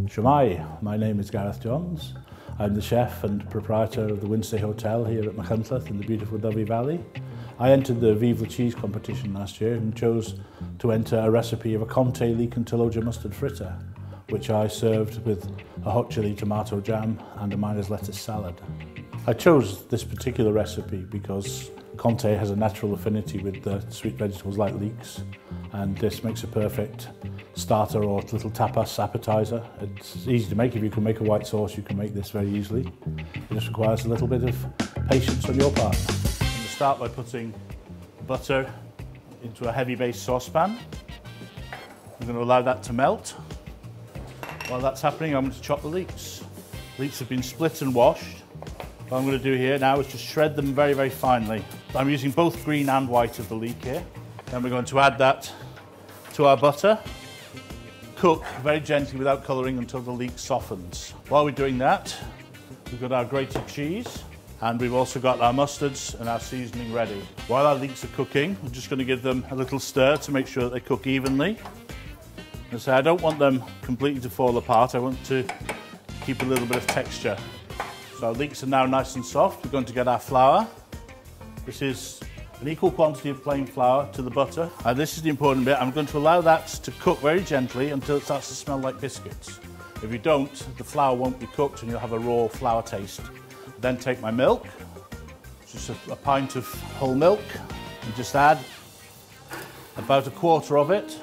Shemai, my name is Gareth Johns. I'm the chef and proprietor of the Windsor Hotel here at Machynlleth in the beautiful Dyfi Valley. I entered the Vive Le Cheese competition last year and chose to enter a recipe of a Comté leek and taloja mustard fritter, which I served with a hot chilli tomato jam and a mayonnaise lettuce salad. I chose this particular recipe because Comté has a natural affinity with the sweet vegetables like leeks, and this makes a perfect starter or little tapas appetizer. It's easy to make. If you can make a white sauce, you can make this very easily. It just requires a little bit of patience on your part. I'm going to start by putting butter into a heavy base saucepan. I'm going to allow that to melt. While that's happening, I'm going to chop the leeks. Leeks have been split and washed. What I'm going to do here now is just shred them very, very finely. I'm using both green and white of the leek here. Then we're going to add that to our butter. Cook very gently without colouring until the leek softens. While we're doing that, we've got our grated cheese and we've also got our mustards and our seasoning ready. While our leeks are cooking, I'm just going to give them a little stir to make sure that they cook evenly. And so I don't want them completely to fall apart. I want to keep a little bit of texture. So our leeks are now nice and soft. We're going to get our flour. This is an equal quantity of plain flour to the butter. And this is the important bit. I'm going to allow that to cook very gently until it starts to smell like biscuits. If you don't, the flour won't be cooked and you'll have a raw flour taste. Then take my milk, just a pint of whole milk, and just add about a quarter of it.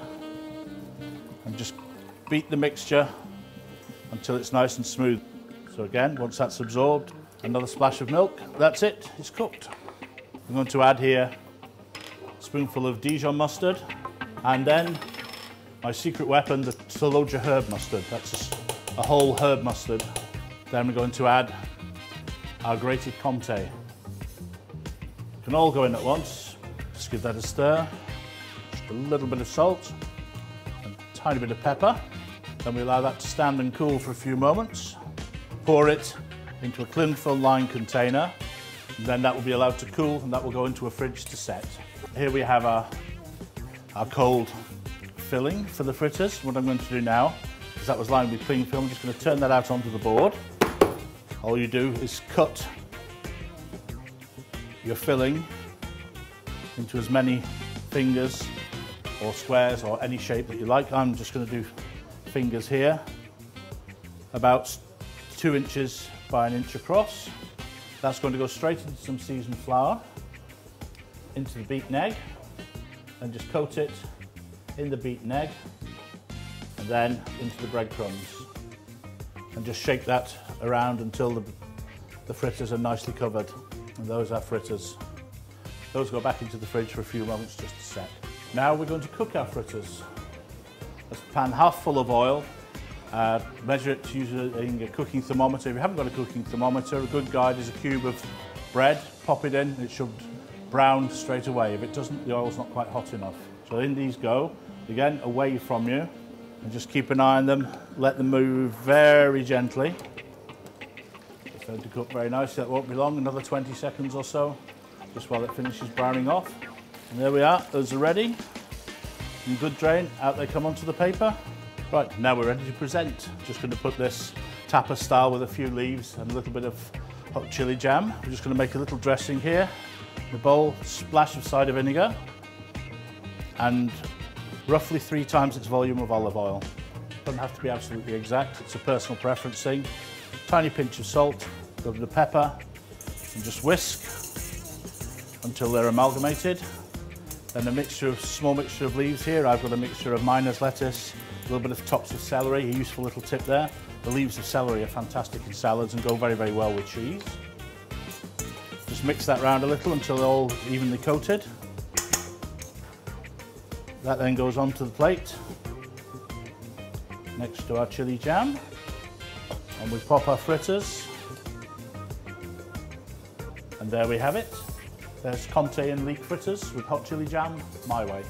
And just beat the mixture until it's nice and smooth. So again, once that's absorbed, another splash of milk. That's it, it's cooked. I'm going to add here a spoonful of Dijon mustard and then my secret weapon, the taloja herb mustard. That's a whole herb mustard. Then we're going to add our grated Comté. Can all go in at once. Just give that a stir. Just a little bit of salt, a tiny bit of pepper. Then we allow that to stand and cool for a few moments. Pour it into a cling-film lined container. And then that will be allowed to cool and that will go into a fridge to set. Here we have our cold filling for the fritters. What I'm going to do now, because that was lined with cling film, I'm just going to turn that out onto the board. All you do is cut your filling into as many fingers or squares or any shape that you like. I'm just going to do fingers here, about 2 inches by 1 inch across. That's going to go straight into some seasoned flour, into the beaten egg, and just coat it in the beaten egg, and then into the breadcrumbs. And just shake that around until the fritters are nicely covered. And those are fritters. Those go back into the fridge for a few moments just to set. Now we're going to cook our fritters. A pan half full of oil. Measure it using a cooking thermometer. If you haven't got a cooking thermometer, a good guide is a cube of bread. Pop it in, it should brown straight away. If it doesn't, the oil's not quite hot enough. So in these go, again, away from you. And just keep an eye on them. Let them move very gently. It's going to cook very nicely. That won't be long, another 20 seconds or so, just while it finishes browning off. And there we are, those are ready. In good drain, out they come onto the paper. Right, now we're ready to present. Just going to put this tapas style with a few leaves and a little bit of hot chili jam. We're just going to make a little dressing here. In the bowl, splash of cider vinegar and roughly 3 times its volume of olive oil. Doesn't have to be absolutely exact, it's a personal preference thing. Tiny pinch of salt, a little bit of pepper, and just whisk until they're amalgamated. Then a small mixture of leaves here. I've got a mixture of mayonnaise lettuce, a little bit of tops of celery, a useful little tip there. The leaves of celery are fantastic in salads and go very, very well with cheese. Just mix that round a little until they're all evenly coated. That then goes onto the plate next to our chili jam. And we pop our fritters. And there we have it. There's Comté and leek fritters with hot chili jam, my way.